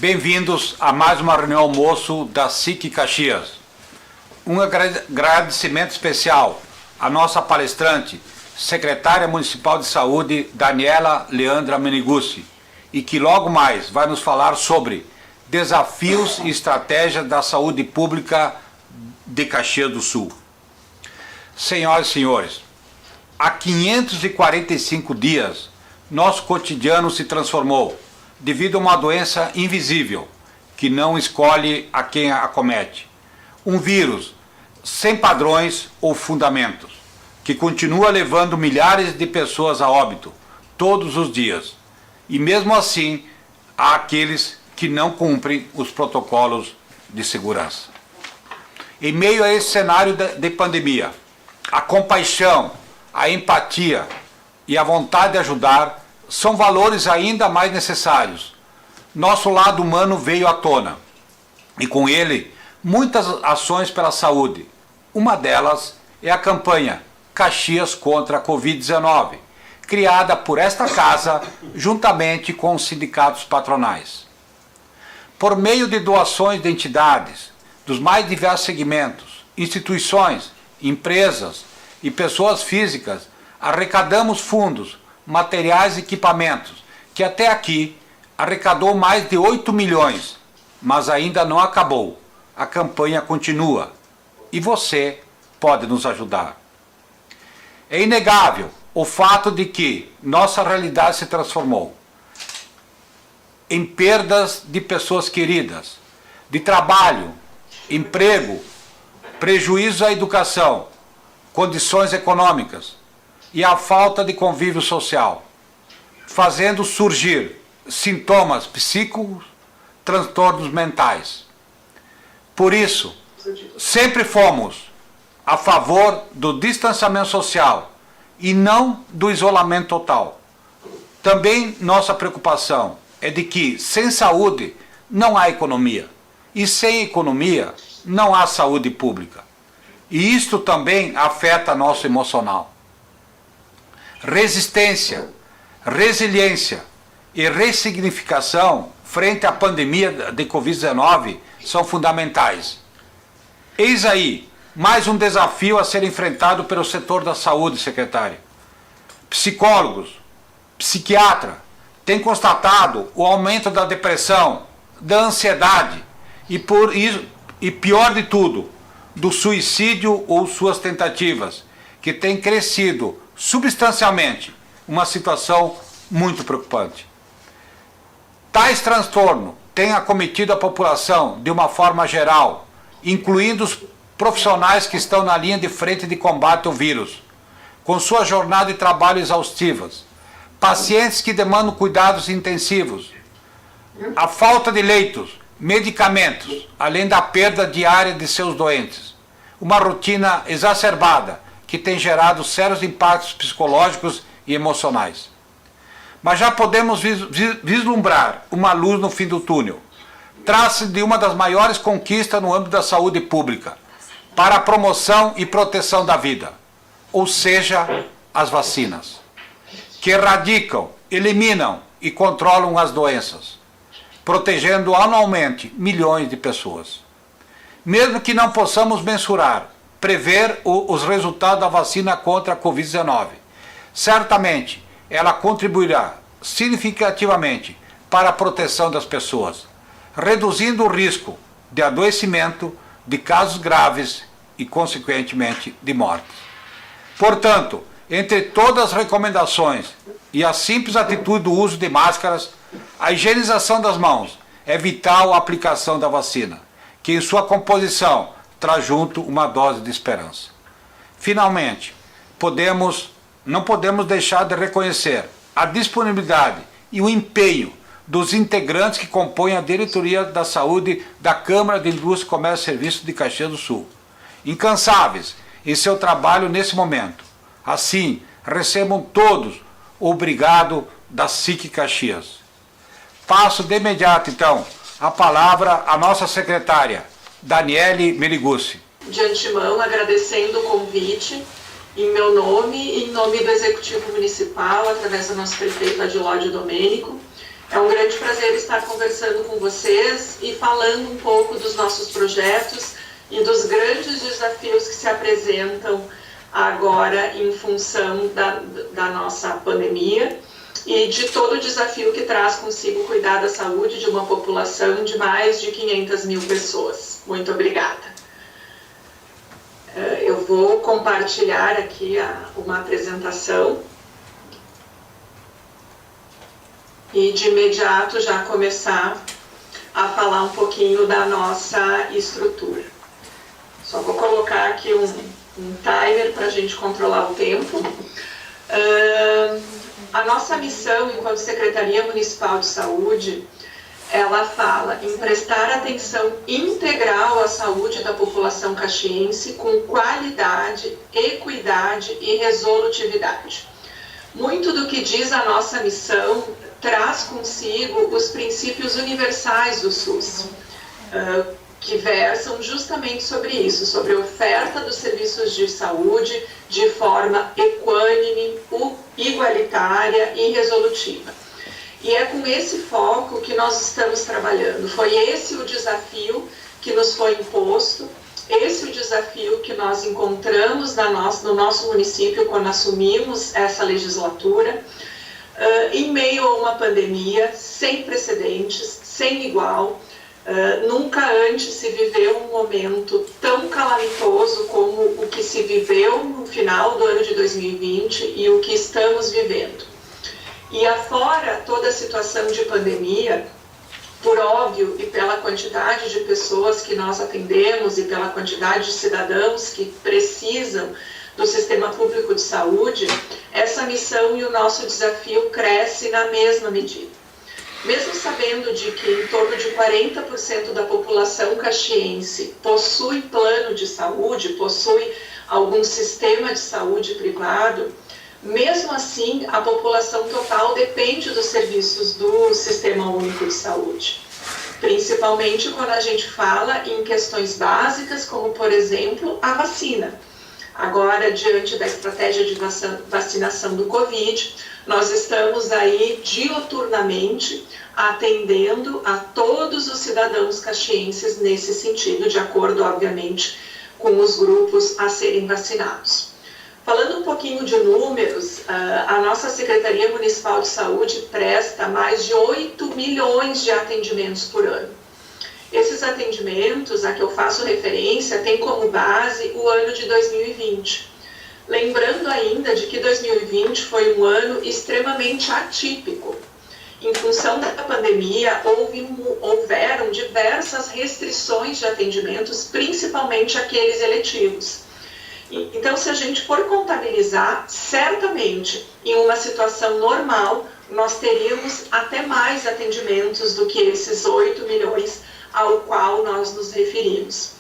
Bem-vindos a mais uma reunião almoço da SIC Caxias. Um agradecimento especial à nossa palestrante, secretária municipal de saúde, Daniela Leandra Meneguzzi, e que logo mais vai nos falar sobre desafios e estratégias da saúde pública de Caxias do Sul. Senhoras e senhores, há 545 dias, nosso cotidiano se transformou devido a uma doença invisível que não escolhe a quem a acomete. Um vírus sem padrões ou fundamentos, que continua levando milhares de pessoas a óbito todos os dias. E mesmo assim, há aqueles que não cumprem os protocolos de segurança. Em meio a esse cenário de pandemia, a compaixão, a empatia e a vontade de ajudar são valores ainda mais necessários. Nosso lado humano veio à tona, e com ele, muitas ações pela saúde. Uma delas é a campanha Caxias contra a Covid-19, criada por esta casa, juntamente com os sindicatos patronais. Por meio de doações de entidades, dos mais diversos segmentos, instituições, empresas e pessoas físicas, arrecadamos fundos, materiais e equipamentos, que até aqui arrecadou mais de 8 milhões, mas ainda não acabou. A campanha continua e você pode nos ajudar. É inegável o fato de que nossa realidade se transformou em perdas de pessoas queridas, de trabalho, emprego, prejuízo à educação, condições econômicas e a falta de convívio social, fazendo surgir sintomas psíquicos, transtornos mentais. Por isso, sempre fomos a favor do distanciamento social e não do isolamento total. Também nossa preocupação é de que sem saúde não há economia, e sem economia não há saúde pública. E isto também afeta nosso emocional. Resistência, resiliência e ressignificação frente à pandemia de Covid-19 são fundamentais. Eis aí mais um desafio a ser enfrentado pelo setor da saúde, secretário. Psicólogos, psiquiatras têm constatado o aumento da depressão, da ansiedade e pior de tudo, do suicídio ou suas tentativas, que tem crescido substancialmente, uma situação muito preocupante. Tais transtornos têm acometido a população de uma forma geral, incluindo os profissionais que estão na linha de frente de combate ao vírus, com sua jornada de trabalho exaustivas, pacientes que demandam cuidados intensivos, a falta de leitos, medicamentos, além da perda diária de seus doentes, uma rotina exacerbada que tem gerado sérios impactos psicológicos e emocionais. Mas já podemos vislumbrar uma luz no fim do túnel. Trata-se de uma das maiores conquistas no âmbito da saúde pública para a promoção e proteção da vida, ou seja, as vacinas, que erradicam, eliminam e controlam as doenças, protegendo anualmente milhões de pessoas. Mesmo que não possamos mensurar, prever os resultados da vacina contra a Covid-19, certamente ela contribuirá significativamente para a proteção das pessoas, reduzindo o risco de adoecimento, de casos graves e, consequentemente, de morte. Portanto, entre todas as recomendações e a simples atitude do uso de máscaras, a higienização das mãos é vital a aplicação da vacina, que em sua composição traz junto uma dose de esperança. Finalmente, não podemos deixar de reconhecer a disponibilidade e o empenho dos integrantes que compõem a diretoria da saúde da Câmara de Indústria, Comércio e Serviços de Caxias do Sul, incansáveis em seu trabalho nesse momento. Assim, recebam todos o obrigado da SIC Caxias. Passo de imediato, então, a palavra à nossa secretária, Daniele Meneguzzi. De antemão, agradecendo o convite, em meu nome e em nome do Executivo Municipal, através do nosso prefeito Adilódio Domênico, É um grande prazer estar conversando com vocês e falando um pouco dos nossos projetos e dos grandes desafios que se apresentam agora em função da nossa pandemia e de todo o desafio que traz consigo cuidar da saúde de uma população de mais de 500 mil pessoas. Muito obrigada. Eu vou compartilhar aqui uma apresentação e de imediato já começar a falar um pouquinho da nossa estrutura. Só vou colocar aqui um timer para a gente controlar o tempo. A nossa missão enquanto Secretaria Municipal de Saúde, ela fala em prestar atenção integral à saúde da população caxiense com qualidade, equidade e resolutividade. Muito do que diz a nossa missão traz consigo os princípios universais do SUS, que versam justamente sobre isso, sobre a oferta dos serviços de saúde de forma equânime, igualitária e resolutiva. E é com esse foco que nós estamos trabalhando. Foi esse o desafio que nos foi imposto, esse o desafio que nós encontramos no nosso município quando assumimos essa legislatura, em meio a uma pandemia sem precedentes, sem igual. Nunca antes se viveu um momento tão calamitoso como o que se viveu no final do ano de 2020 e o que estamos vivendo. E afora toda a situação de pandemia, por óbvio e pela quantidade de pessoas que nós atendemos e pela quantidade de cidadãos que precisam do sistema público de saúde, essa missão e o nosso desafio cresce na mesma medida. Mesmo sabendo de que em torno de 40% da população caxiense possui plano de saúde, possui algum sistema de saúde privado, mesmo assim a população total depende dos serviços do Sistema Único de Saúde. Principalmente quando a gente fala em questões básicas, como por exemplo a vacina. Agora, diante da estratégia de vacinação do Covid, nós estamos aí dioturnamente atendendo a todos os cidadãos caxienses nesse sentido, de acordo, obviamente, com os grupos a serem vacinados. Falando um pouquinho de números, a nossa Secretaria Municipal de Saúde presta mais de 8 milhões de atendimentos por ano. Esses atendimentos, a que eu faço referência, têm como base o ano de 2020. Lembrando ainda de que 2020 foi um ano extremamente atípico. Em função da pandemia, houveram diversas restrições de atendimentos, principalmente aqueles eletivos. Então, se a gente for contabilizar, certamente, em uma situação normal, nós teríamos até mais atendimentos do que esses 8 milhões ao qual nós nos referimos.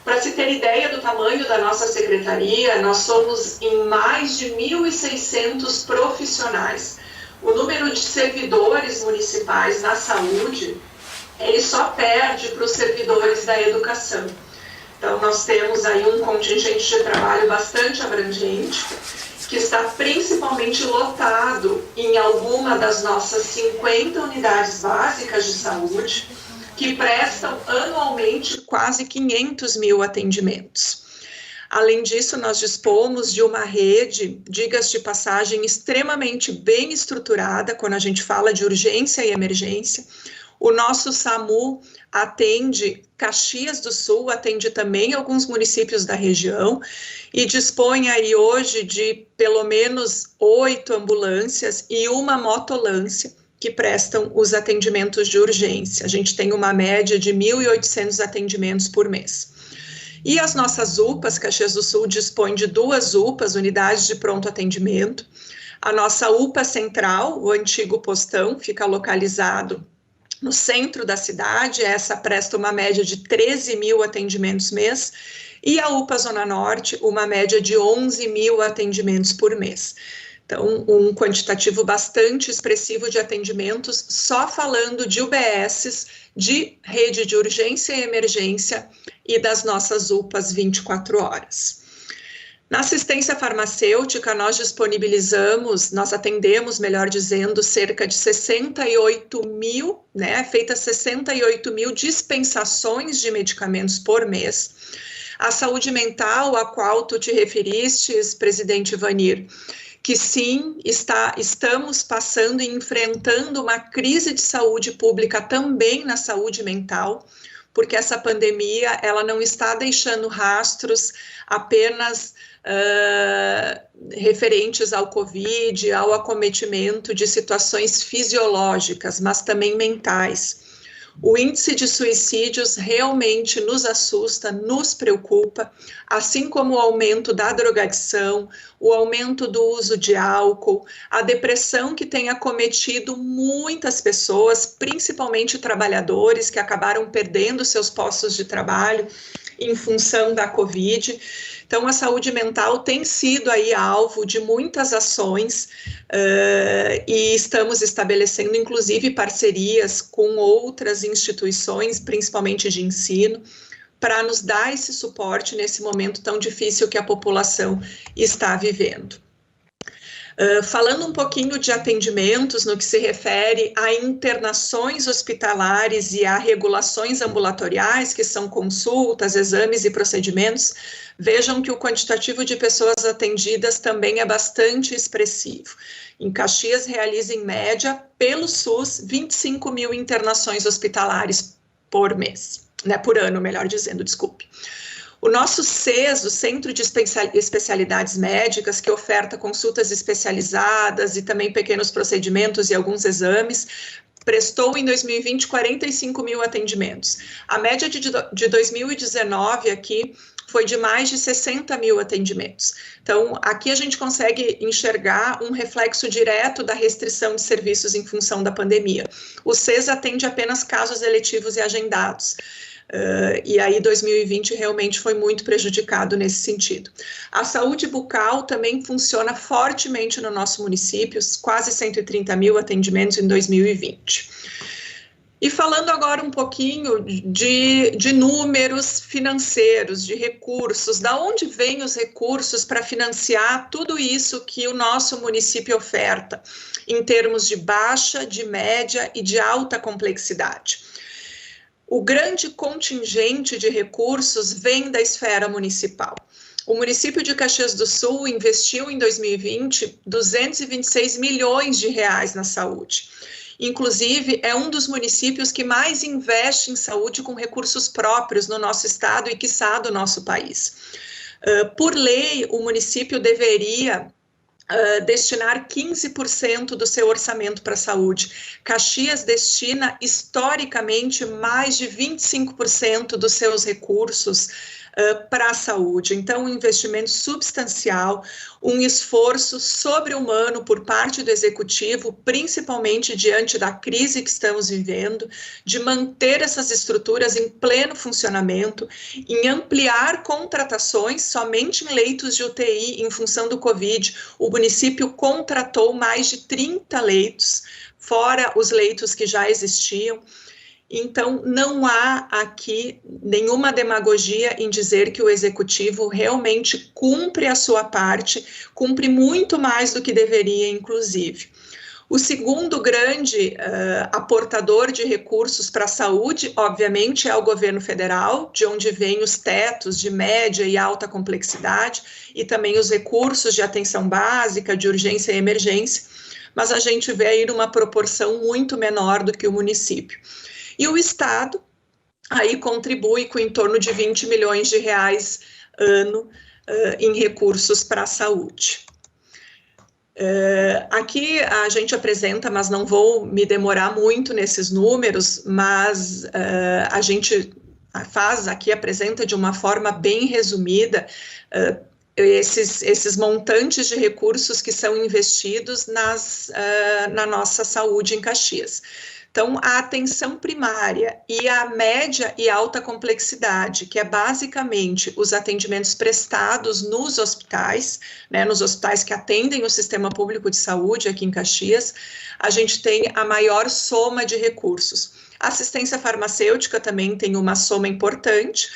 Para se ter ideia do tamanho da nossa secretaria, nós somos em mais de 1.600 profissionais. O número de servidores municipais na saúde, ele só perde para os servidores da educação. Então, nós temos aí um contingente de trabalho bastante abrangente, que está principalmente lotado em alguma das nossas 50 unidades básicas de saúde, que prestam anualmente quase 500 mil atendimentos. Além disso, nós dispomos de uma rede, diga-se de passagem, extremamente bem estruturada, quando a gente fala de urgência e emergência. O nosso SAMU atende Caxias do Sul, atende também alguns municípios da região e dispõe aí hoje de pelo menos 8 ambulâncias e uma motolância que prestam os atendimentos de urgência. A gente tem uma média de 1.800 atendimentos por mês. E as nossas UPAs, Caxias do Sul dispõe de 2 UPAs, unidades de pronto atendimento. A nossa UPA central, o antigo postão, fica localizado no centro da cidade, essa presta uma média de 13 mil atendimentos mês, e a UPA Zona Norte, uma média de 11 mil atendimentos por mês. Então, um quantitativo bastante expressivo de atendimentos, só falando de UBSs, de rede de urgência e emergência e das nossas UPAs 24 horas. Na assistência farmacêutica, nós atendemos, melhor dizendo, cerca de 68 mil, feitas 68 mil dispensações de medicamentos por mês. A saúde mental, a qual tu te referistes, presidente Vanir, que sim, estamos passando e enfrentando uma crise de saúde pública também na saúde mental, porque essa pandemia, ela não está deixando rastros apenas referentes ao Covid, ao acometimento de situações fisiológicas, mas também mentais. O índice de suicídios realmente nos assusta, nos preocupa, assim como o aumento da drogadição, o aumento do uso de álcool, a depressão que tem acometido muitas pessoas, principalmente trabalhadores que acabaram perdendo seus postos de trabalho em função da Covid. Então, a saúde mental tem sido aí alvo de muitas ações e estamos estabelecendo, inclusive, parcerias com outras instituições, principalmente de ensino, para nos dar esse suporte nesse momento tão difícil que a população está vivendo. Falando um pouquinho de atendimentos no que se refere a internações hospitalares e a regulações ambulatoriais, que são consultas, exames e procedimentos, vejam que o quantitativo de pessoas atendidas também é bastante expressivo. Em Caxias, realiza em média, pelo SUS, 25 mil internações hospitalares por mês, por ano, melhor dizendo, desculpe. O nosso CES, o Centro de Especialidades Médicas, que oferta consultas especializadas e também pequenos procedimentos e alguns exames, prestou em 2020 45 mil atendimentos. A média de 2019 aqui foi de mais de 60 mil atendimentos. Então, aqui a gente consegue enxergar um reflexo direto da restrição de serviços em função da pandemia. O CES atende apenas casos eletivos e agendados. E aí 2020 realmente foi muito prejudicado nesse sentido. A saúde bucal também funciona fortemente no nosso município, quase 130 mil atendimentos em 2020. E falando agora um pouquinho de números financeiros, de recursos, da onde vêm os recursos para financiar tudo isso que o nosso município oferta, em termos de baixa, de média e de alta complexidade. O grande contingente de recursos vem da esfera municipal. O município de Caxias do Sul investiu em 2020 226 milhões de reais na saúde. Inclusive, é um dos municípios que mais investe em saúde com recursos próprios no nosso estado e, quiçá, do nosso país. Por lei, o município deveria destinar 15% do seu orçamento para a saúde. Caxias destina, historicamente, mais de 25% dos seus recursos para a saúde. Então, um investimento substancial, um esforço sobre-humano por parte do Executivo, principalmente diante da crise que estamos vivendo, de manter essas estruturas em pleno funcionamento, em ampliar contratações somente em leitos de UTI em função do Covid. O município contratou mais de 30 leitos, fora os leitos que já existiam. Então, não há aqui nenhuma demagogia em dizer que o Executivo realmente cumpre a sua parte, cumpre muito mais do que deveria, inclusive. O segundo grande aportador de recursos para a saúde, obviamente, é o governo federal, de onde vêm os tetos de média e alta complexidade, e também os recursos de atenção básica, de urgência e emergência, mas a gente vê aí numa proporção muito menor do que o município. E o Estado aí contribui com em torno de 20 milhões de reais ano em recursos para a saúde. Aqui a gente apresenta, mas não vou me demorar muito nesses números, mas a gente apresenta de uma forma bem resumida esses montantes de recursos que são investidos na nossa saúde em Caxias. Então, a atenção primária e a média e alta complexidade, que é basicamente os atendimentos prestados nos hospitais, nos hospitais que atendem o sistema público de saúde aqui em Caxias, a gente tem a maior soma de recursos. A assistência farmacêutica também tem uma soma importante,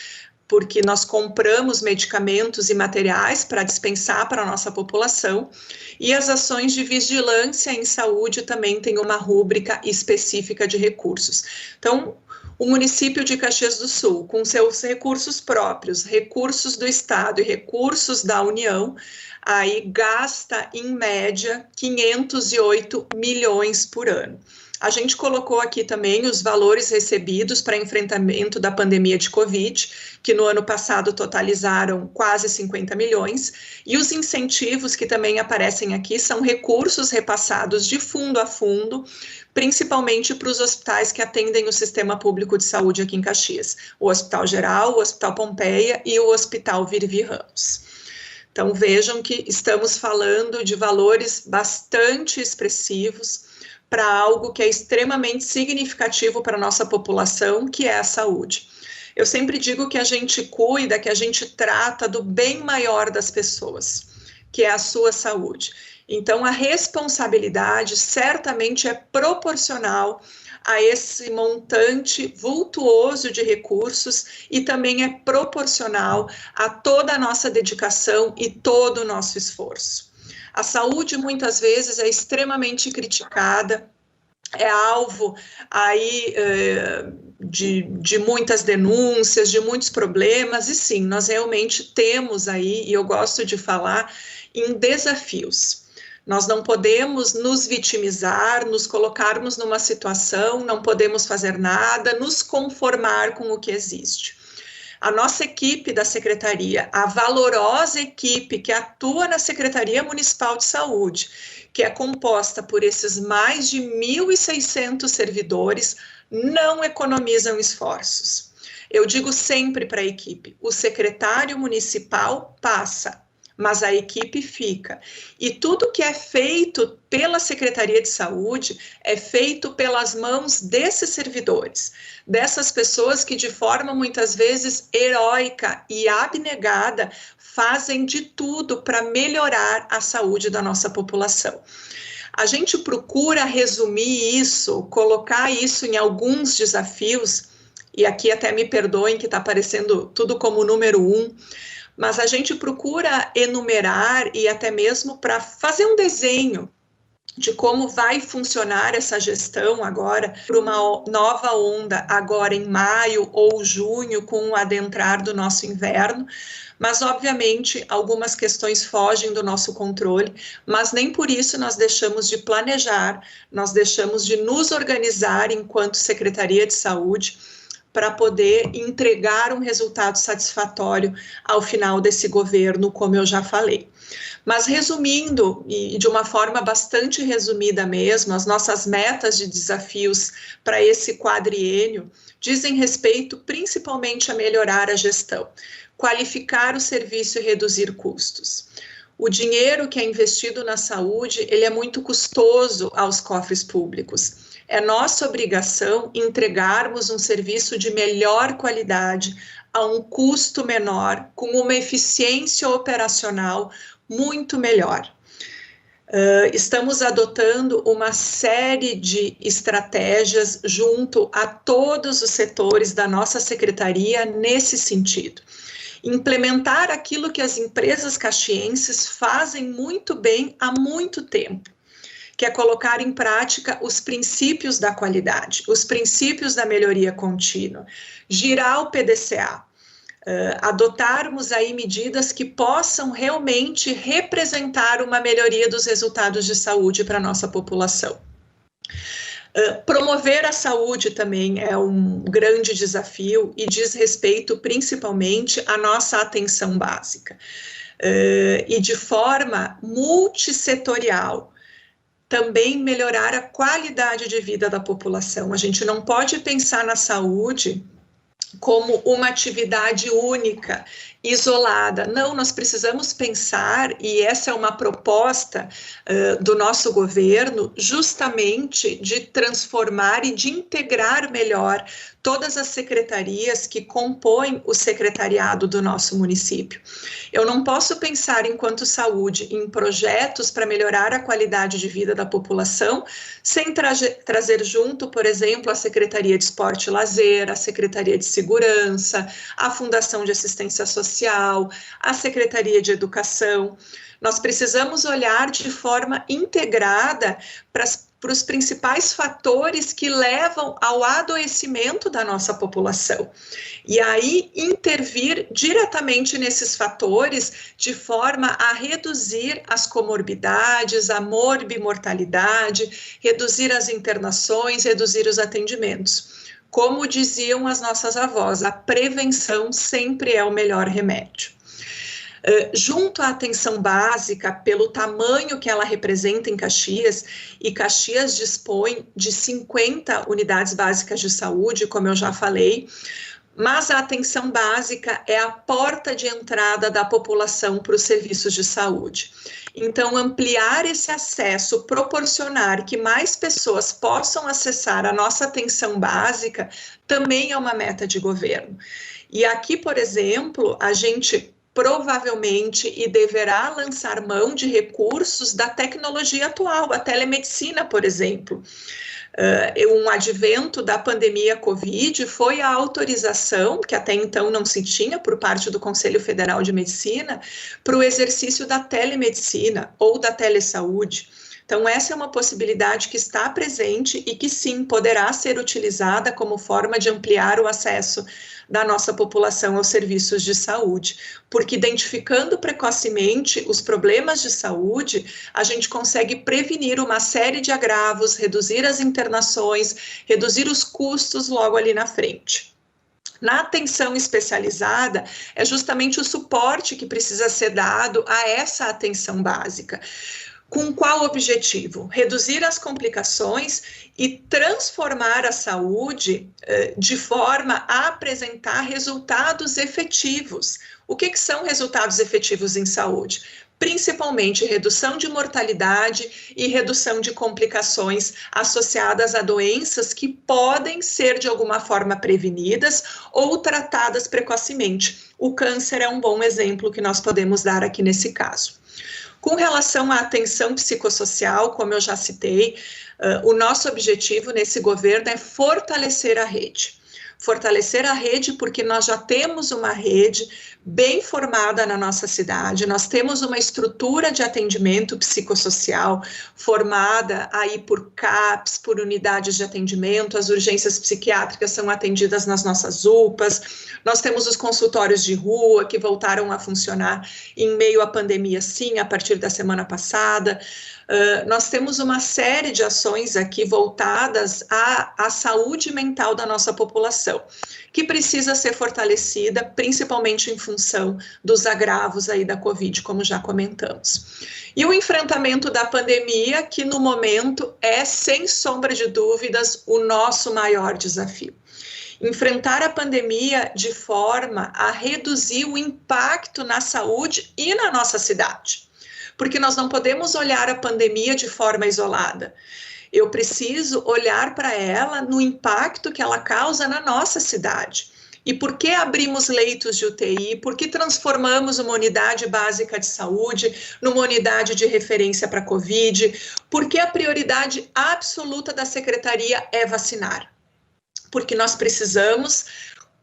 porque nós compramos medicamentos e materiais para dispensar para a nossa população, e as ações de vigilância em saúde também têm uma rúbrica específica de recursos. Então, o município de Caxias do Sul, com seus recursos próprios, recursos do Estado e recursos da União, aí gasta, em média, 508 milhões por ano. A gente colocou aqui também os valores recebidos para enfrentamento da pandemia de Covid, que no ano passado totalizaram quase 50 milhões, e os incentivos que também aparecem aqui são recursos repassados de fundo a fundo, principalmente para os hospitais que atendem o sistema público de saúde aqui em Caxias, o Hospital Geral, o Hospital Pompeia e o Hospital Virvi Ramos. Então vejam que estamos falando de valores bastante expressivos para algo que é extremamente significativo para a nossa população, que é a saúde. Eu sempre digo que a gente cuida, que a gente trata do bem maior das pessoas, que é a sua saúde. Então, a responsabilidade certamente é proporcional a esse montante vultuoso de recursos e também é proporcional a toda a nossa dedicação e todo o nosso esforço. A saúde, muitas vezes, é extremamente criticada, é alvo aí de muitas denúncias, de muitos problemas, e sim, nós realmente temos aí, e eu gosto de falar, em desafios. Nós não podemos nos vitimizar, nos colocarmos numa situação, não podemos fazer nada, nos conformar com o que existe. A nossa equipe da Secretaria, a valorosa equipe que atua na Secretaria Municipal de Saúde, que é composta por esses mais de 1.600 servidores, não economizam esforços. Eu digo sempre para a equipe, o secretário municipal passa, mas a equipe fica. E tudo que é feito pela Secretaria de Saúde é feito pelas mãos desses servidores, dessas pessoas que de forma muitas vezes heróica e abnegada fazem de tudo para melhorar a saúde da nossa população. A gente procura resumir isso, colocar isso em alguns desafios, e aqui até me perdoem que está aparecendo tudo como número 1, mas a gente procura enumerar e até mesmo para fazer um desenho de como vai funcionar essa gestão agora, por uma nova onda agora em maio ou junho, com o adentrar do nosso inverno, mas obviamente algumas questões fogem do nosso controle, mas nem por isso nós deixamos de planejar, nós deixamos de nos organizar enquanto Secretaria de Saúde, para poder entregar um resultado satisfatório ao final desse governo, como eu já falei. Mas resumindo, e de uma forma bastante resumida mesmo, as nossas metas de desafios para esse quadriênio dizem respeito principalmente a melhorar a gestão, qualificar o serviço e reduzir custos. O dinheiro que é investido na saúde, ele é muito custoso aos cofres públicos. É nossa obrigação entregarmos um serviço de melhor qualidade a um custo menor, com uma eficiência operacional muito melhor. Estamos adotando uma série de estratégias junto a todos os setores da nossa secretaria nesse sentido. Implementar aquilo que as empresas caxienses fazem muito bem há muito tempo, que é colocar em prática os princípios da qualidade, os princípios da melhoria contínua, girar o PDCA, adotarmos aí medidas que possam realmente representar uma melhoria dos resultados de saúde para a nossa população. Promover a saúde também é um grande desafio e diz respeito principalmente à nossa atenção básica. E de forma multissetorial, também melhorar a qualidade de vida da população. A gente não pode pensar na saúde como uma atividade única, isolada. Não, nós precisamos pensar, e essa é uma proposta do nosso governo, justamente de transformar e de integrar melhor todas as secretarias que compõem o secretariado do nosso município. Eu não posso pensar, enquanto saúde, em projetos para melhorar a qualidade de vida da população, sem trazer junto, por exemplo, a Secretaria de Esporte e Lazer, a Secretaria de Segurança, a Fundação de Assistência Social, a Secretaria de Educação. Nós precisamos olhar de forma integrada para os principais fatores que levam ao adoecimento da nossa população. E aí intervir diretamente nesses fatores de forma a reduzir as comorbidades, a morbimortalidade, reduzir as internações, reduzir os atendimentos. Como diziam as nossas avós, a prevenção sempre é o melhor remédio. Junto à atenção básica, pelo tamanho que ela representa em Caxias, e Caxias dispõe de 50 unidades básicas de saúde, como eu já falei, mas a atenção básica é a porta de entrada da população para os serviços de saúde. Então, ampliar esse acesso, proporcionar que mais pessoas possam acessar a nossa atenção básica, também é uma meta de governo. E aqui, por exemplo, a gente provavelmente e deverá lançar mão de recursos da tecnologia atual, a telemedicina, por exemplo. Um advento da pandemia Covid foi a autorização, que até então não se tinha por parte do Conselho Federal de Medicina, para o exercício da telemedicina ou da telesaúde. Então, essa é uma possibilidade que está presente e que, sim, poderá ser utilizada como forma de ampliar o acesso da nossa população aos serviços de saúde, porque identificando precocemente os problemas de saúde, a gente consegue prevenir uma série de agravos, reduzir as internações, reduzir os custos logo ali na frente. Na atenção especializada, é justamente o suporte que precisa ser dado a essa atenção básica. Com qual objetivo? Reduzir as complicações e transformar a saúde de forma a apresentar resultados efetivos. O que são resultados efetivos em saúde? Principalmente redução de mortalidade e redução de complicações associadas a doenças que podem ser de alguma forma prevenidas ou tratadas precocemente. O câncer é um bom exemplo que nós podemos dar aqui nesse caso. Com relação à atenção psicossocial, como eu já citei, o nosso objetivo nesse governo é fortalecer a rede. Fortalecer a rede porque nós já temos uma rede bem formada na nossa cidade, nós temos uma estrutura de atendimento psicossocial formada aí por CAPs, por unidades de atendimento, as urgências psiquiátricas são atendidas nas nossas UPAs, nós temos os consultórios de rua que voltaram a funcionar em meio à pandemia, sim, a partir da semana passada. Nós temos uma série de ações aqui voltadas à saúde mental da nossa população, que precisa ser fortalecida, principalmente em função dos agravos aí da Covid, como já comentamos. E o enfrentamento da pandemia, que no momento é, sem sombra de dúvidas, o nosso maior desafio. Enfrentar a pandemia de forma a reduzir o impacto na saúde e na nossa cidade. Porque nós não podemos olhar a pandemia de forma isolada. Eu preciso olhar para ela no impacto que ela causa na nossa cidade. E por que abrimos leitos de UTI? Por que transformamos uma unidade básica de saúde numa unidade de referência para a Covid? Por que a prioridade absoluta da Secretaria é vacinar? Porque nós precisamos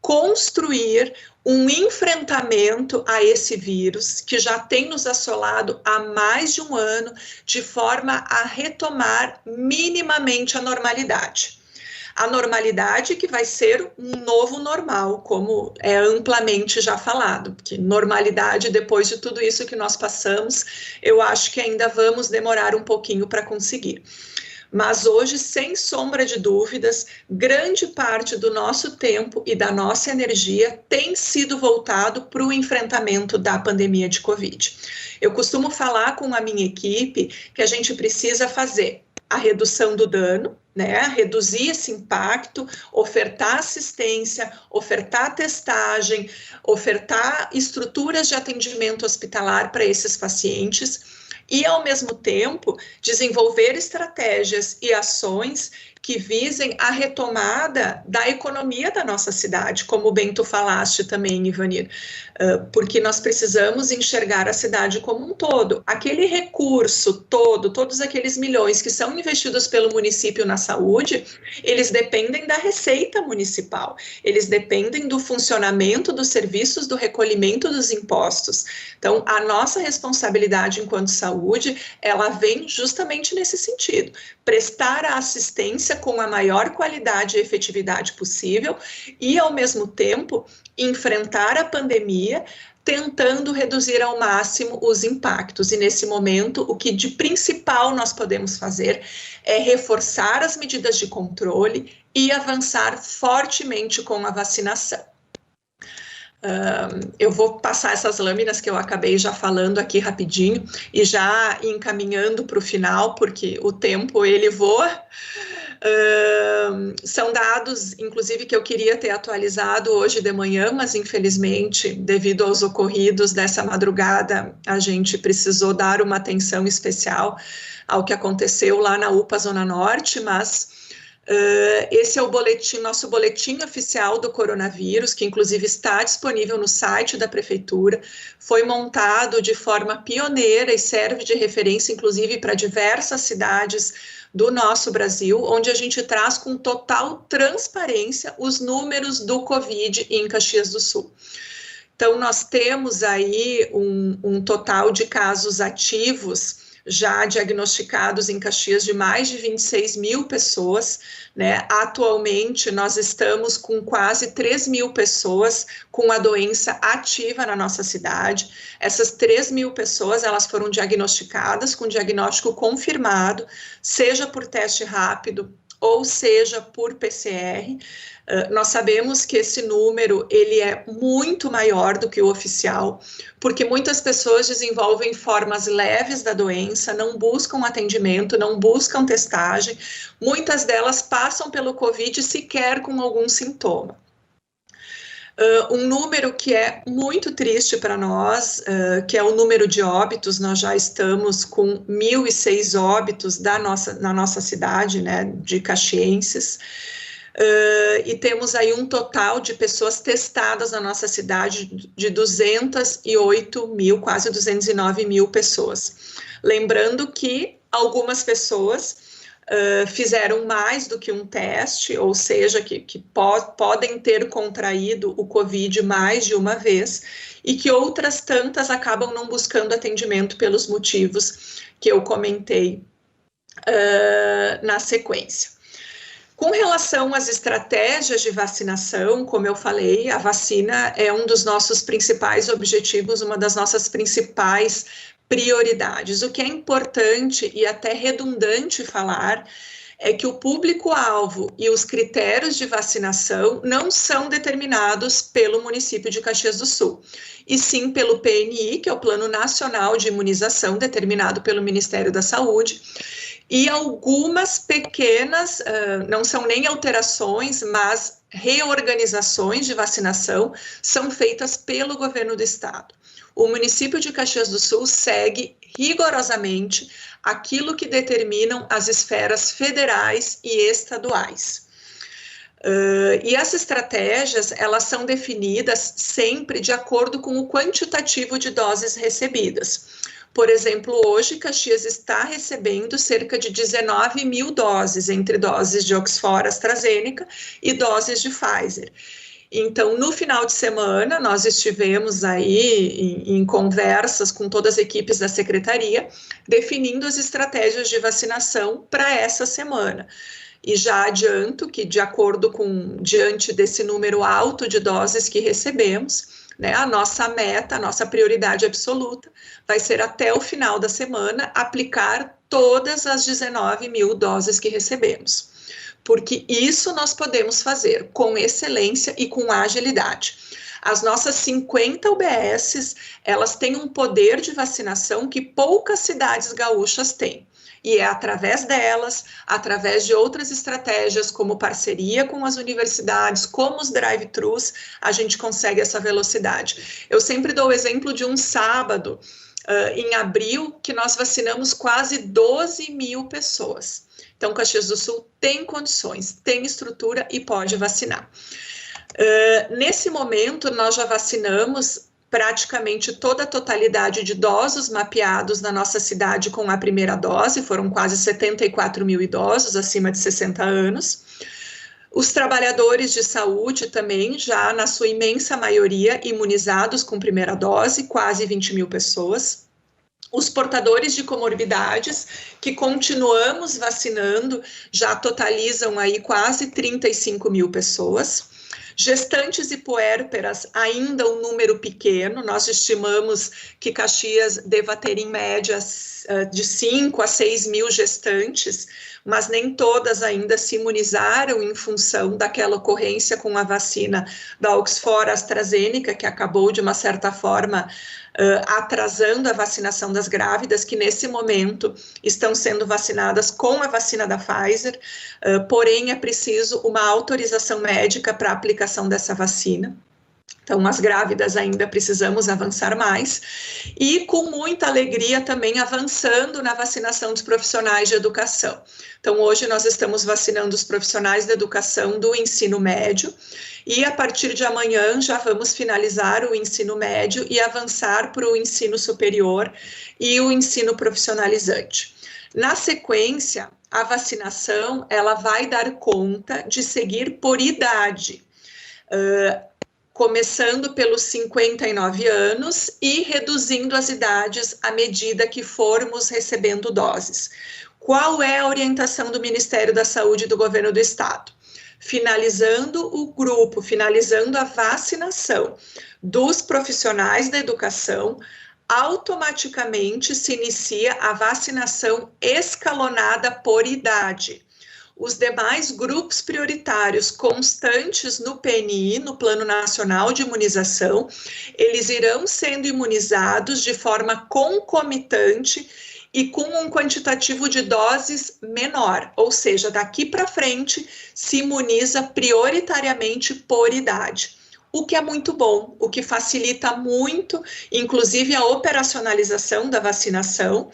construir um enfrentamento a esse vírus que já tem nos assolado há mais de um ano, de forma a retomar minimamente a normalidade. A normalidade que vai ser um novo normal, como é amplamente já falado, porque normalidade, depois de tudo isso que nós passamos, eu acho que ainda vamos demorar um pouquinho para conseguir. Mas hoje, sem sombra de dúvidas, grande parte do nosso tempo e da nossa energia tem sido voltado para o enfrentamento da pandemia de Covid. Eu costumo falar com a minha equipe que a gente precisa fazer a redução do dano, né? Reduzir esse impacto, ofertar assistência, ofertar testagem, ofertar estruturas de atendimento hospitalar para esses pacientes, e, ao mesmo tempo, desenvolver estratégias e ações que visem a retomada da economia da nossa cidade, como bem tu falaste também, Ivanir, porque nós precisamos enxergar a cidade como um todo. Aquele recurso todo, todos aqueles milhões que são investidos pelo município na saúde, eles dependem da receita municipal, eles dependem do funcionamento dos serviços, do recolhimento dos impostos. Então, a nossa responsabilidade enquanto saúde, ela vem justamente nesse sentido, prestar a assistência com a maior qualidade e efetividade possível e, ao mesmo tempo, enfrentar a pandemia, tentando reduzir ao máximo os impactos. E, nesse momento, o que de principal nós podemos fazer é reforçar as medidas de controle e avançar fortemente com a vacinação. Eu vou passar essas lâminas que eu acabei já falando aqui rapidinho e já encaminhando para o final, porque o tempo ele voa. São dados, inclusive, que eu queria ter atualizado hoje de manhã, mas infelizmente, devido aos ocorridos dessa madrugada, a gente precisou dar uma atenção especial ao que aconteceu lá na UPA Zona Norte, mas esse é o nosso boletim oficial do coronavírus, que inclusive está disponível no site da prefeitura, foi montado de forma pioneira e serve de referência, inclusive, para diversas cidades do nosso Brasil, onde a gente traz com total transparência os números do Covid em Caxias do Sul. Então, nós temos aí um total de casos ativos já diagnosticados em Caxias de mais de 26 mil pessoas, né? Atualmente, nós estamos com quase 3 mil pessoas com a doença ativa na nossa cidade. Essas 3 mil pessoas, elas foram diagnosticadas com diagnóstico confirmado, seja por teste rápido ou seja por PCR. Nós sabemos que esse número ele é muito maior do que o oficial, porque muitas pessoas desenvolvem formas leves da doença, não buscam atendimento, não buscam testagem, muitas delas passam pelo Covid sequer com algum sintoma. Um número que é muito triste para nós, que é o número de óbitos. Nós já estamos com 1.006 óbitos na nossa cidade, né, de caxienses, e temos aí um total de pessoas testadas na nossa cidade de 208 mil, quase 209 mil pessoas. Lembrando que algumas pessoas fizeram mais do que um teste, ou seja, que podem ter contraído o Covid mais de uma vez, e que outras tantas acabam não buscando atendimento pelos motivos que eu comentei na sequência. Com relação às estratégias de vacinação, como eu falei, a vacina é um dos nossos principais objetivos, uma das nossas principais prioridades. O que é importante e até redundante falar é que o público-alvo e os critérios de vacinação não são determinados pelo município de Caxias do Sul, e sim pelo PNI, que é o Plano Nacional de Imunização, determinado pelo Ministério da Saúde, e algumas pequenas, não são nem alterações, mas reorganizações de vacinação são feitas pelo governo do estado. O município de Caxias do Sul segue rigorosamente aquilo que determinam as esferas federais e estaduais. E as estratégias, elas são definidas sempre de acordo com o quantitativo de doses recebidas. Por exemplo, hoje Caxias está recebendo cerca de 19 mil doses, entre doses de Oxford AstraZeneca e doses de Pfizer. Então, no final de semana, nós estivemos aí em conversas com todas as equipes da secretaria, definindo as estratégias de vacinação para essa semana. E já adianto que, diante desse número alto de doses que recebemos, né, a nossa meta, a nossa prioridade absoluta vai ser até o final da semana aplicar todas as 19 mil doses que recebemos. Porque isso nós podemos fazer com excelência e com agilidade. As nossas 50 UBSs, elas têm um poder de vacinação que poucas cidades gaúchas têm. E é através delas, através de outras estratégias, como parceria com as universidades, como os drive-thrus, a gente consegue essa velocidade. Eu sempre dou o exemplo de um sábado, em abril, que nós vacinamos quase 12 mil pessoas. Então, Caxias do Sul tem condições, tem estrutura e pode vacinar. Nesse momento, nós já vacinamos praticamente toda a totalidade de idosos mapeados na nossa cidade com a primeira dose, foram quase 74 mil idosos acima de 60 anos. Os trabalhadores de saúde também, já na sua imensa maioria, imunizados com primeira dose, quase 20 mil pessoas. Os portadores de comorbidades, que continuamos vacinando, já totalizam aí quase 35 mil pessoas. Gestantes e puérperas, ainda um número pequeno, nós estimamos que Caxias deva ter em média de 5 a 6 mil gestantes, mas nem todas ainda se imunizaram em função daquela ocorrência com a vacina da Oxford AstraZeneca, que acabou de uma certa forma atrasando a vacinação das grávidas, que nesse momento estão sendo vacinadas com a vacina da Pfizer, porém é preciso uma autorização médica para a aplicação dessa vacina. Então, as grávidas ainda precisamos avançar mais e, com muita alegria, também avançando na vacinação dos profissionais de educação. Então, hoje nós estamos vacinando os profissionais da educação do ensino médio e, a partir de amanhã, já vamos finalizar o ensino médio e avançar para o ensino superior e o ensino profissionalizante. Na sequência, a vacinação ela vai dar conta de seguir por idade, começando pelos 59 anos e reduzindo as idades à medida que formos recebendo doses. Qual é a orientação do Ministério da Saúde e do Governo do Estado? Finalizando o grupo, finalizando a vacinação dos profissionais da educação, automaticamente se inicia a vacinação escalonada por idade. Os demais grupos prioritários constantes no PNI, no Plano Nacional de Imunização, eles irão sendo imunizados de forma concomitante e com um quantitativo de doses menor, ou seja, daqui para frente se imuniza prioritariamente por idade. O que é muito bom, o que facilita muito, inclusive a operacionalização da vacinação,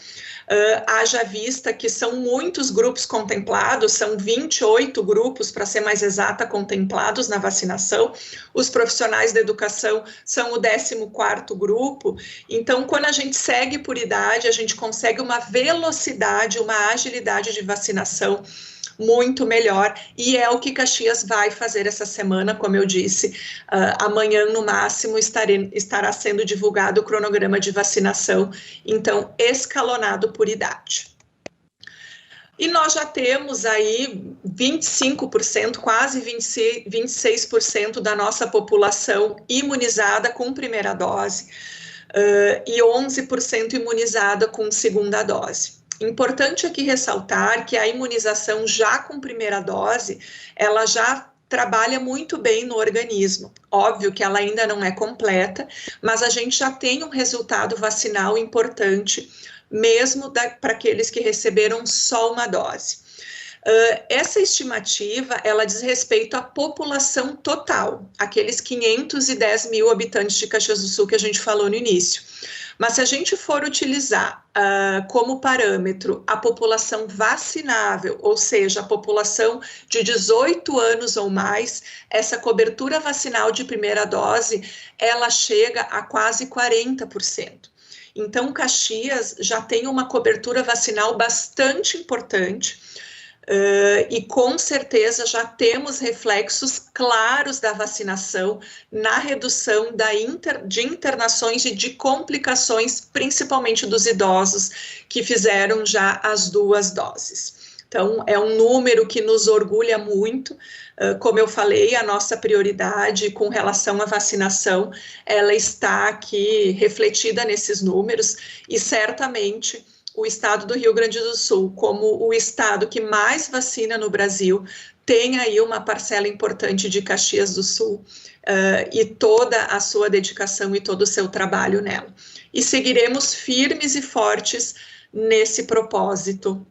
haja vista que são muitos grupos contemplados, são 28 grupos, para ser mais exata, contemplados na vacinação. Os profissionais da educação são o 14º grupo. Então, quando a gente segue por idade, a gente consegue uma velocidade, uma agilidade de vacinação muito melhor, e é o que Caxias vai fazer essa semana, como eu disse, amanhã no máximo estará sendo divulgado o cronograma de vacinação, então escalonado por idade. E nós já temos aí 25%, quase 26% da nossa população imunizada com primeira dose e 11% imunizada com segunda dose. Importante aqui ressaltar que a imunização já com primeira dose, ela já trabalha muito bem no organismo. Óbvio que ela ainda não é completa, mas a gente já tem um resultado vacinal importante, mesmo para aqueles que receberam só uma dose. Essa estimativa, ela diz respeito à população total, aqueles 510 mil habitantes de Caxias do Sul que a gente falou no início. Mas se a gente for utilizar como parâmetro a população vacinável, ou seja, a população de 18 anos ou mais, essa cobertura vacinal de primeira dose, ela chega a quase 40%. Então, Caxias já tem uma cobertura vacinal bastante importante, e com certeza já temos reflexos claros da vacinação na redução de internações e de complicações, principalmente dos idosos que fizeram já as 2 doses. Então, é um número que nos orgulha muito. Como eu falei, a nossa prioridade com relação à vacinação, ela está aqui refletida nesses números e certamente o estado do Rio Grande do Sul, como o estado que mais vacina no Brasil, tem aí uma parcela importante de Caxias do Sul e toda a sua dedicação e todo o seu trabalho nela. E seguiremos firmes e fortes nesse propósito,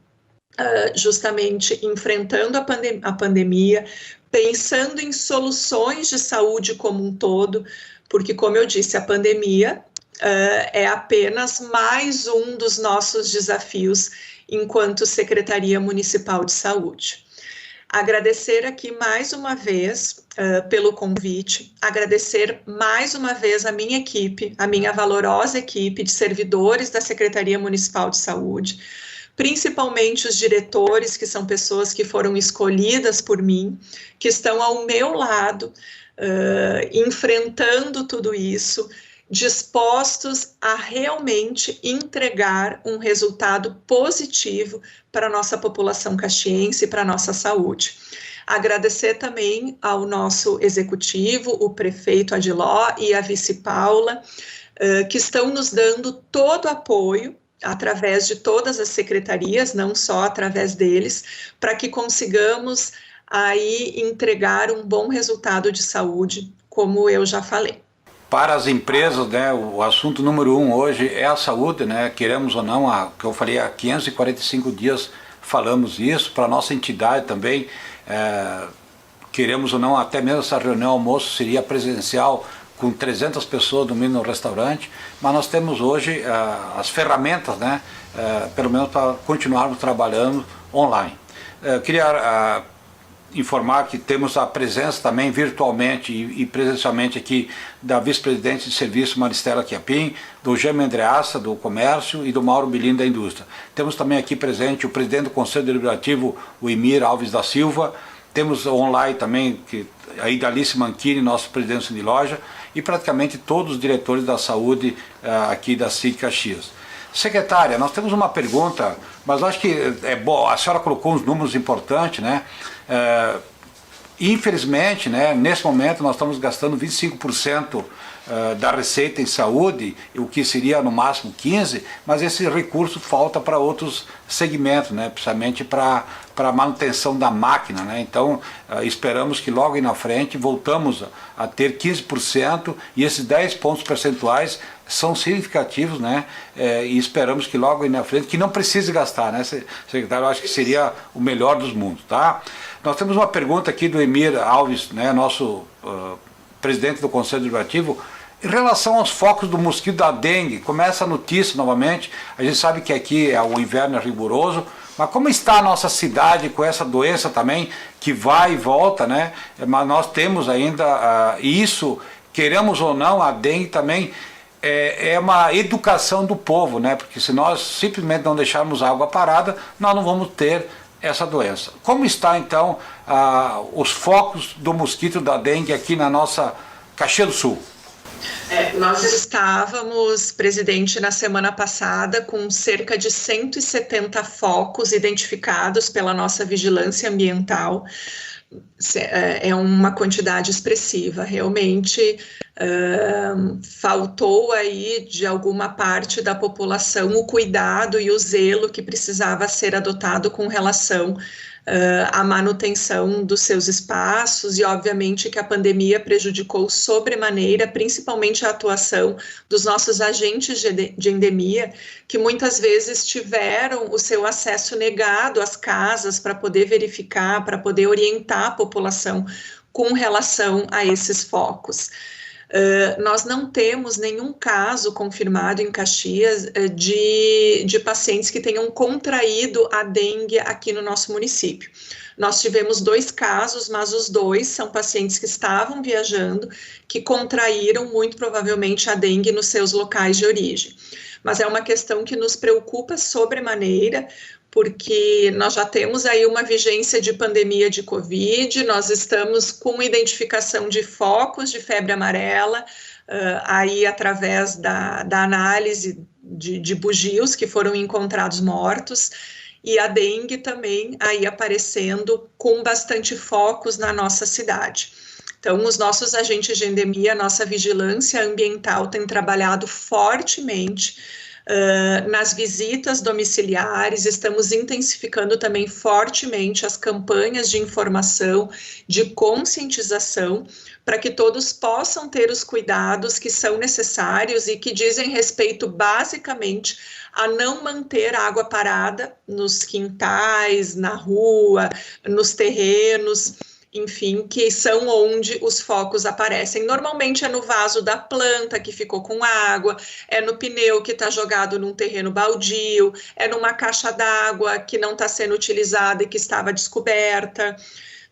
justamente enfrentando a pandemia, pensando em soluções de saúde como um todo, porque, como eu disse, a pandemia é apenas mais um dos nossos desafios enquanto Secretaria Municipal de Saúde. Agradecer aqui mais uma vez pelo convite, agradecer mais uma vez a minha equipe, a minha valorosa equipe de servidores da Secretaria Municipal de Saúde, principalmente os diretores, que são pessoas que foram escolhidas por mim, que estão ao meu lado, enfrentando tudo isso, dispostos a realmente entregar um resultado positivo para a nossa população caxiense e para a nossa saúde. Agradecer também ao nosso executivo, o prefeito Adiló e a vice Paula, que estão nos dando todo o apoio, através de todas as secretarias, não só através deles, para que consigamos aí entregar um bom resultado de saúde, como eu já falei. Para as empresas, né, o assunto número 1 hoje é a saúde, né, queremos ou não, que eu falei, há 545 dias falamos isso, para a nossa entidade também, queremos ou não, até mesmo essa reunião almoço seria presencial, com 300 pessoas no mínimo no restaurante, mas nós temos hoje as ferramentas, né, pelo menos para continuarmos trabalhando online. Queria informar que temos a presença também virtualmente e presencialmente aqui da vice-presidente de serviço Maristela Chiappin, do Gêmeo Andreassa do Comércio e do Mauro Bilim da Indústria. Temos também aqui presente o presidente do Conselho Deliberativo, o Emir Alves da Silva. Temos online também a Idalice Manchini, nosso presidente de loja, e praticamente todos os diretores da saúde aqui da CID Caxias. Secretária, nós temos uma pergunta, mas acho que é bom, a senhora colocou uns números importantes, né? Infelizmente, né, nesse momento nós estamos gastando 25% da receita em saúde, o que seria no máximo 15%, mas esse recurso falta para outros segmentos, né, principalmente para a manutenção da máquina, né? Então esperamos que logo aí na frente voltamos a ter 15% e esses 10 pontos percentuais são significativos, né? E esperamos que logo aí na frente, que não precise gastar, né, secretário? Eu acho que seria o melhor dos mundos, tá? Nós temos uma pergunta aqui do Emir Alves, né, nosso presidente do Conselho Deliberativo, em relação aos focos do mosquito da dengue. Começa a notícia novamente, a gente sabe que aqui o inverno é rigoroso, mas como está a nossa cidade com essa doença também, que vai e volta, né? Mas nós temos ainda isso, queremos ou não, a dengue também é uma educação do povo, né? Porque se nós simplesmente não deixarmos a água parada, nós não vamos ter essa doença. Como está então os focos do mosquito da dengue aqui na nossa Caxias do Sul? Nós estávamos, presidente, na semana passada com cerca de 170 focos identificados pela nossa vigilância ambiental. É uma quantidade expressiva, realmente faltou aí de alguma parte da população o cuidado e o zelo que precisava ser adotado com relação à manutenção dos seus espaços, e obviamente que a pandemia prejudicou sobremaneira, principalmente a atuação dos nossos agentes de endemia, que muitas vezes tiveram o seu acesso negado às casas para poder verificar, para poder orientar a população com relação a esses focos. Nós não temos nenhum caso confirmado em Caxias de pacientes que tenham contraído a dengue aqui no nosso município. Nós tivemos 2 casos, mas os 2 são pacientes que estavam viajando, que contraíram muito provavelmente a dengue nos seus locais de origem. Mas é uma questão que nos preocupa sobremaneira, porque nós já temos aí uma vigência de pandemia de Covid, nós estamos com identificação de focos de febre amarela, aí através da análise de bugios que foram encontrados mortos, e a dengue também aí aparecendo com bastante focos na nossa cidade. Então, os nossos agentes de endemia, a nossa vigilância ambiental tem trabalhado fortemente nas visitas domiciliares, estamos intensificando também fortemente as campanhas de informação, de conscientização, para que todos possam ter os cuidados que são necessários e que dizem respeito basicamente a não manter a água parada nos quintais, na rua, nos terrenos, enfim, que são onde os focos aparecem. Normalmente é no vaso da planta que ficou com água, é no pneu que está jogado num terreno baldio, é numa caixa d'água que não está sendo utilizada e que estava descoberta.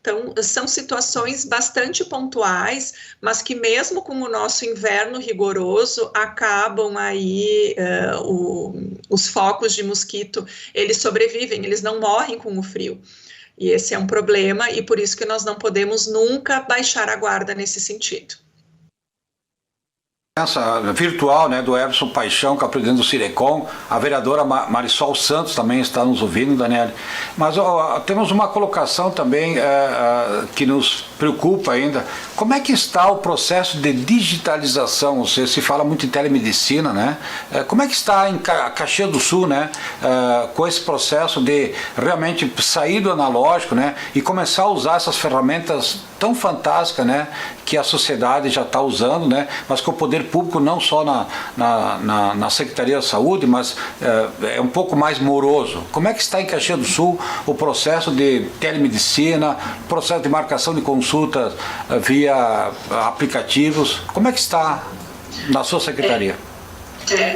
Então, são situações bastante pontuais, mas que mesmo com o nosso inverno rigoroso, acabam aí, os focos de mosquito, eles sobrevivem, eles não morrem com o frio. E esse é um problema, e por isso que nós não podemos nunca baixar a guarda nesse sentido. Essa virtual, né, do Everson Paixão, que é o presidente do Cirecom, a vereadora Marisol Santos também está nos ouvindo, Daniele. Mas temos uma colocação também que nos preocupa ainda. Como é que está o processo de digitalização? Você se fala muito em telemedicina, né? Como é que está em Caxias do Sul, né, com esse processo de realmente sair do analógico, né, e começar a usar essas ferramentas tão fantásticas, né, que a sociedade já está usando, né, mas que o poder público não só na Secretaria da Saúde, mas é um pouco mais moroso. Como é que está em Caxias do Sul o processo de telemedicina, processo de marcação de consultas via aplicativos? Como é que está na sua secretaria?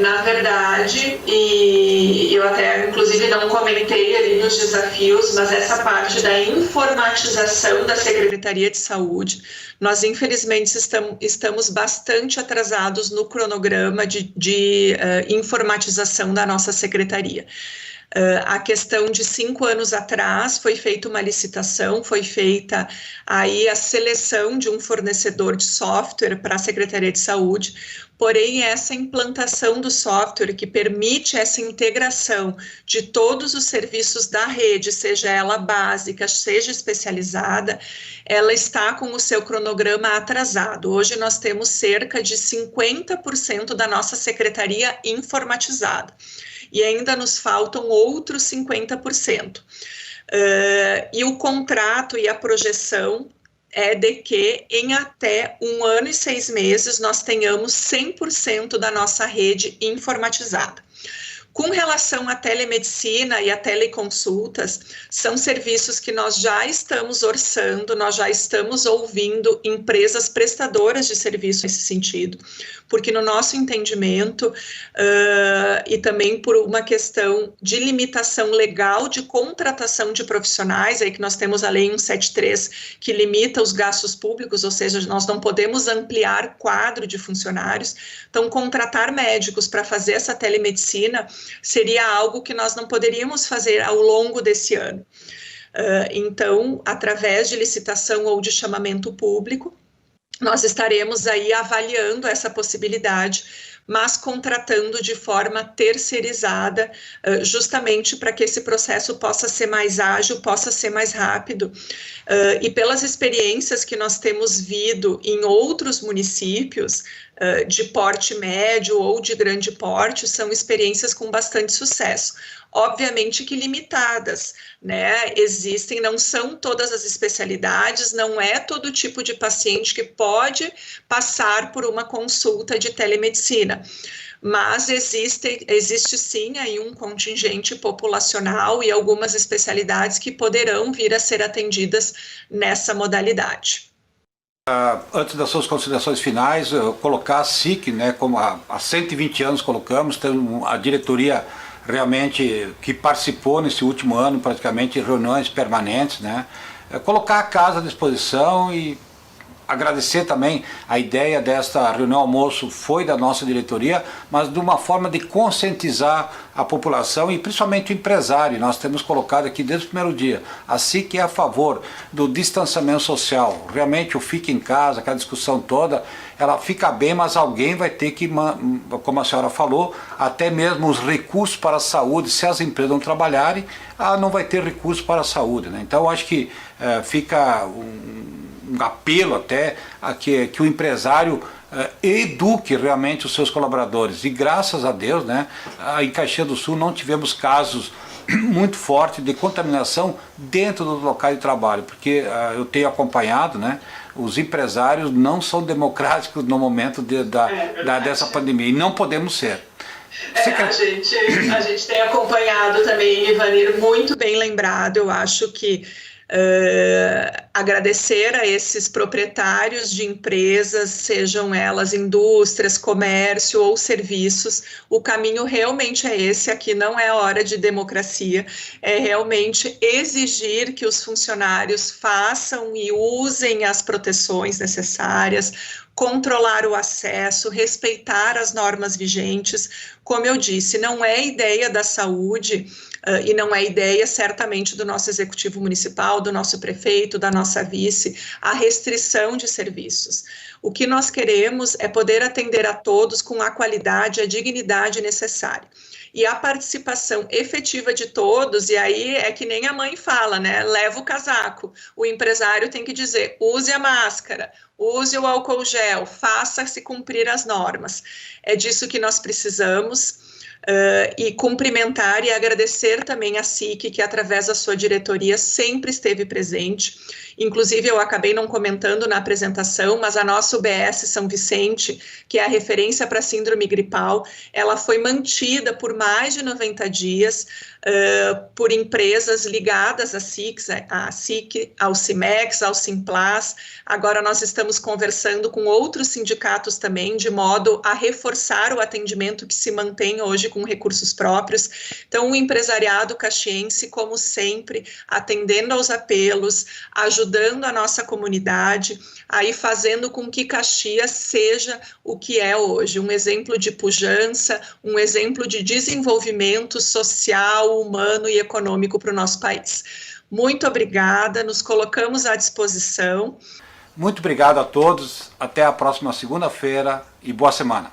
Na verdade, e eu até inclusive não comentei ali nos desafios, mas essa parte da informatização da Secretaria de Saúde, nós infelizmente estamos bastante atrasados no cronograma de informatização da nossa secretaria. A questão de 5 anos atrás foi feita uma licitação, foi feita aí a seleção de um fornecedor de software para a Secretaria de Saúde, porém essa implantação do software que permite essa integração de todos os serviços da rede, seja ela básica, seja especializada, ela está com o seu cronograma atrasado. Hoje nós temos cerca de 50% da nossa secretaria informatizada. E ainda nos faltam outros 50%. E o contrato e a projeção é de que em até 1 ano e 6 meses nós tenhamos 100% da nossa rede informatizada. Com relação à telemedicina e a teleconsultas, são serviços que nós já estamos orçando, nós já estamos ouvindo empresas prestadoras de serviço nesse sentido, porque no nosso entendimento, e também por uma questão de limitação legal de contratação de profissionais, aí que nós temos a Lei 173 que limita os gastos públicos, ou seja, nós não podemos ampliar quadro de funcionários, então contratar médicos para fazer essa telemedicina seria algo que nós não poderíamos fazer ao longo desse ano. Então, através de licitação ou de chamamento público, nós estaremos aí avaliando essa possibilidade, mas contratando de forma terceirizada, justamente para que esse processo possa ser mais ágil, possa ser mais rápido. E pelas experiências que nós temos visto em outros municípios, de porte médio ou de grande porte, são experiências com bastante sucesso. Obviamente que limitadas, né? Existem, não são todas as especialidades, não é todo tipo de paciente que pode passar por uma consulta de telemedicina, mas existe sim aí um contingente populacional e algumas especialidades que poderão vir a ser atendidas nessa modalidade. Antes das suas considerações finais, colocar a SIC, né, como há 120 anos colocamos, temos a diretoria realmente que participou nesse último ano, praticamente, reuniões permanentes, né, colocar a casa à disposição e agradecer também a ideia desta reunião almoço foi da nossa diretoria, mas de uma forma de conscientizar a população e principalmente o empresário. Nós temos colocado aqui desde o primeiro dia, assim que é a favor do distanciamento social, realmente o fica em casa, aquela discussão toda, ela fica bem, mas alguém vai ter que, como a senhora falou, até mesmo os recursos para a saúde, se as empresas não trabalharem, não vai ter recursos para a saúde, né? Então acho que fica um apelo até a que o empresário eduque realmente os seus colaboradores. E graças a Deus, né, em Caxias do Sul não tivemos casos muito fortes de contaminação dentro dos locais de trabalho, porque eu tenho acompanhado, né, os empresários não são democráticos no momento dessa pandemia, e não podemos ser. A gente tem acompanhado também, Ivanir, muito bem lembrado. Eu acho que Agradecer a esses proprietários de empresas, sejam elas indústrias, comércio ou serviços. O caminho realmente é esse, aqui não é hora de democracia, é realmente exigir que os funcionários façam e usem as proteções necessárias, controlar o acesso, respeitar as normas vigentes. Como eu disse, não é ideia da saúde e não é ideia, certamente, do nosso executivo municipal, do nosso prefeito, da nossa vice, a restrição de serviços. O que nós queremos é poder atender a todos com a qualidade e a dignidade necessária. E a participação efetiva de todos, e aí é que nem a mãe fala, né? Leva o casaco. O empresário tem que dizer, use a máscara, use o álcool gel, faça-se cumprir as normas. É disso que nós precisamos. E cumprimentar e agradecer também a SIC, que através da sua diretoria sempre esteve presente. Inclusive, eu acabei não comentando na apresentação, mas a nossa UBS São Vicente, que é a referência para a síndrome gripal, ela foi mantida por mais de 90 dias por empresas ligadas à SIC, ao CIMEX, ao Simplas. Agora nós estamos conversando com outros sindicatos também, de modo a reforçar o atendimento que se mantém hoje com recursos próprios. Então, o empresariado caxiense, como sempre, atendendo aos apelos, ajudando a nossa comunidade, aí fazendo com que Caxias seja o que é hoje, um exemplo de pujança, um exemplo de desenvolvimento social, humano e econômico para o nosso país. Muito obrigada, nos colocamos à disposição. Muito obrigado a todos, até a próxima segunda-feira e boa semana.